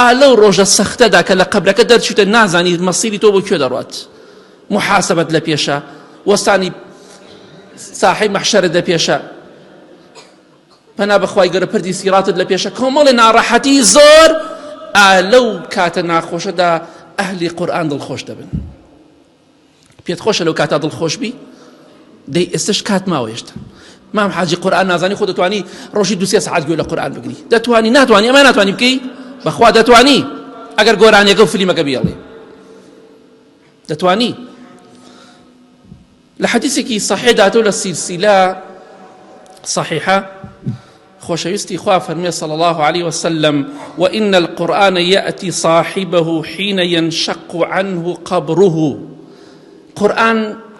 ئالەو ڕۆژە سەختەدا کە لە قەبرەکە دەرچیتە نازانی مەسیری تۆ بۆ کوێ دەڕوات، محاسبەت لە پێشە، وەستانی ساحەی مەحشەرت لە پێشە، پەنا بەخوای گەورە پردی سیراتت لە پێشە، کۆمەڵی ناڕەحەتی زۆر. لەو کاتە ناخۆشەدا ئەهلی قورئان دڵخۆش دەبن. پێت خۆشە لەو کاتە دڵخۆش بی؟ دەی ئێستش کات ماوە هێشتا. مام حاجی قورئان نازانی خۆ دەتوانی ڕۆژی 2-3 سەعات گوێ لە قورئان بگری؟ دەتوانی؟ ناتوانی؟ ئەمە ناتوانی بکەی؟ بەخوا دەتوانی ئەگەر گۆرانیەکە و فلیمەکە بیاڵێ دەتوانی. لە حەدیثێکی صحیح داتەوە لە سیلسیلە صحیحە خۆشەویستی خوا فەرمێ صلى الله عليه وسلم وإن القرآن يأتي صاحبه حين ينشق عنه قبره.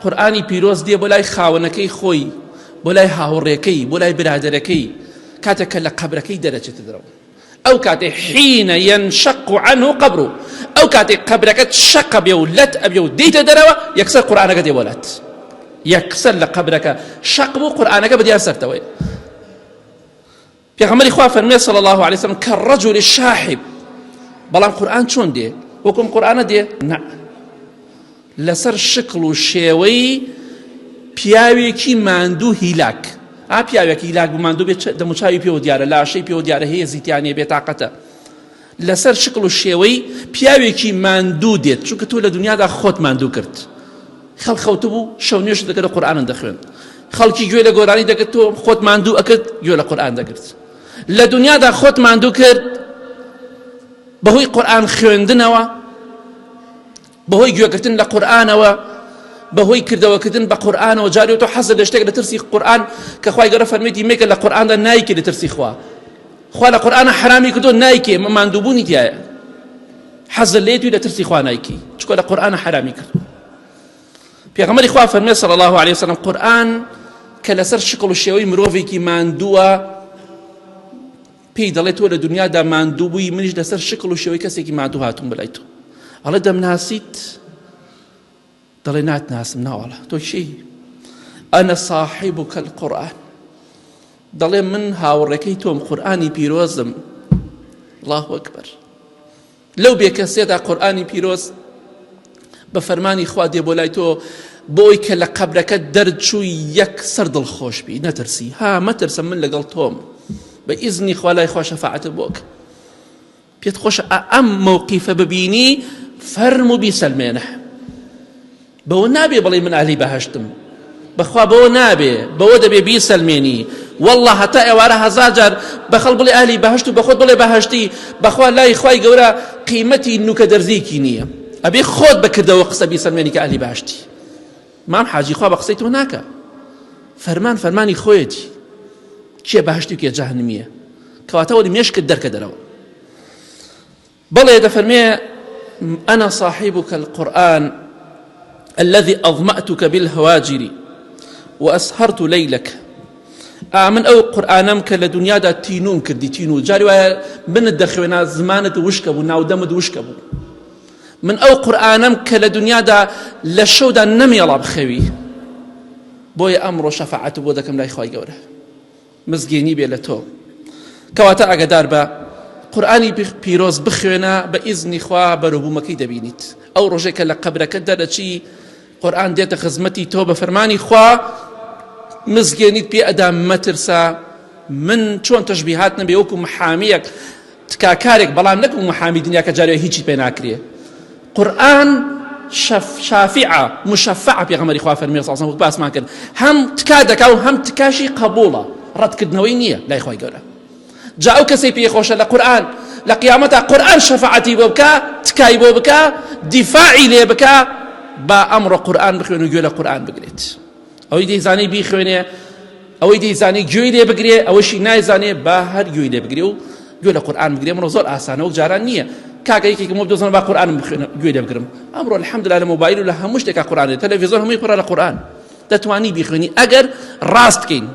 قورئانی پیرۆز دێ بۆ لای خاوەنەکەی خۆی، بۆ لای هاوڕێکەی، بۆ لای برادەرەکەی کاتێک کە لە قەبرەکەی دەرەچێتە دەرەوە. ئەو کاتێ حين ينشق عنه قبره، ئەو کاتێ قەبرەکەت شەق بێ و لەت ئەبێ و دێیتە دەرەوە یەکسەر قورئانەکە دێ بۆ لات، یەکسەر لە قەبرەکە شەق بوو قورئانەکە بەدیار سەرتەوەی. پێغەمبەری خوا فەرمێ صلى الله عليه وسلم كالرجل الشاحب. بەڵام قورئان چۆن دێ؟ وەکوم قورئانە دێ؟ نا، لەسەر شکڵ و شێوەی پیاوێکی ماندوو هیلاک. پیاوێکی هیلاک بوو ماندوو بێت دەموچاوی پێوە دیارە، لاشەی پێوە دیارە، هێزی تیانێ بێتاقەتە. لەسەر شکڵ و شێوەی پیاوێکی ماندوو دێت، چونکە تۆ لە دنیادا خۆت ماندوو کرد. خەڵخەوتە بوو شەو نوێژ دەکرد لە قورئان دەخوێن، خەڵکی گوێ لە گۆرانی دەکرد، تۆ خۆت ماندوو ئەکرد گوێ لە قورئان دەکرد. لە دنیادا خۆت ماندوو کرد بەهۆی قورئان خوێندنەوە، بەهۆی گوێگرتن لە قورئانەوە، بەهۆی کردەوەکردن بە قورئانەوە. جارێ تۆ حەزت لە شتێک لە ترسی قورئان کە خوای گەورە فەرمێتی مێکە لە قورئاندا نایکێ لە ترسی خوا، خوا لە قورئانە حرامی کردو نایکێ، ماندووبوونی تایە، حەزت لێ توی لە ترسی خوا نایکی چونکە لە قورئانە حرامی کردو. پێغەمبەری خوا فەرمێ صلى الله عليه وسلم قورئان کە لەسەر شکڵ و شێوەی مرۆڤێکی ماندووە پێی دەڵێت تۆ لە دنیادا ماندوو بووی، منیش لەسەر شکڵ و شێوەی کەسێکی ماندوو هاتووم بەلای تۆ. ئەڵێ دەمناسیت؟ دەڵێ ناتناسم. ناوەڵە تۆ چی؟ ئەنە صاحبك القورئان. دەڵێ من هاوڕێکەی تۆم، قورئانی پیرۆزم. الله ئەکبەر. لەو بێکەسێدا قورئانی پیرۆز بە فەرمانی خوا دێ بۆ لای تۆ بۆی کە لە قەبرەکە دەرچووی یەکسەر دڵخۆش بی، نەترسی. مەترسە من لەگەڵ تۆم، بە ئیزنی خوا لای خوا شەفاعەتت بۆک. پێت خۆشە ئەم مووقیفە ببینی فەرموو بیسەلمێنە. بەوە نابێ بڵێ من ئەهلی بەهەشتم، بەخوا بەوە نابێ، بەوە دەبێ بیسەلمێنی. والله هەتا ئێوارە هەزار جار بەخەڵ بڵێ ئەهلی بەهەشت و بەخۆت بڵێ بەهەشتی، بەخوا لای خوای گەورە قیمەتی نوکە دەرزیکی نییە. ئەبێ خۆت بکردەوە قسە بیسەلمێنی کە ئەهلی بەهەشتی. مام حاجی خوا بە قسەی تۆ ناکە، فەرمانی خۆیەتی، کێ بەهەشتی و کێ جەهەنمیە، کەواتەوە مێشکت دەرکە دەرەوە. بەڵێ دەفەرمێ أنا صاحبك القرآن الذي أظمأتك بالهواجر وأسهرت ليلك. من أو قرآنم كلا دنيا دا تينون كردي تينو جاري من الدخونا زمانة وشكبو ناودمد وشكبو. من أو قرآنم كلا دنيا دا لشو دا نمي الله بخوي بوي أمر شفاعته بودكم لا يخوي جوره مزجيني بيلتو كواتا أقدار با قرآني بيروز بخونا بإذن خوا بربو مكي دبينيت أو رجيك لقبرك درجي قرآن ديت خزمتي توبة فرماني خوا مزجينيت بي أدام مترسا من شون تشبيهاتنا بيوكم محاميك تكاكارك بلام لكم محامي دنيا كجاري هيجي بيناكريه قرآن شافعة مشفعة بيغمر إخوة فرمي صلى الله عليه وسلم باس ما كان هم تكادك أو هم تكاشي قبولة رد كدنوينية لا إخوة يقولها جاءوا كسي بيخوش لقرآن لقيامتها قرآن شفاعتي بوبكا تكاي بوبكا دفاعي لي بكا با أمر قرآن بخوين ويقول قرآن بقريت أو يدي زاني بيخويني أو يدي زاني جوي لي بقري أو شي ناي زاني باهر جوي لي بقري ويقول قرآن بقري من زور آسانه وجاران نية كاكايكي كمبدوزنا با قرآن جوي لي بقرم أمر الحمد لله الموبايل ولا همش لك قرآن التلفزيون هم يقرأ القرآن تتواني بيخويني أجر راست كين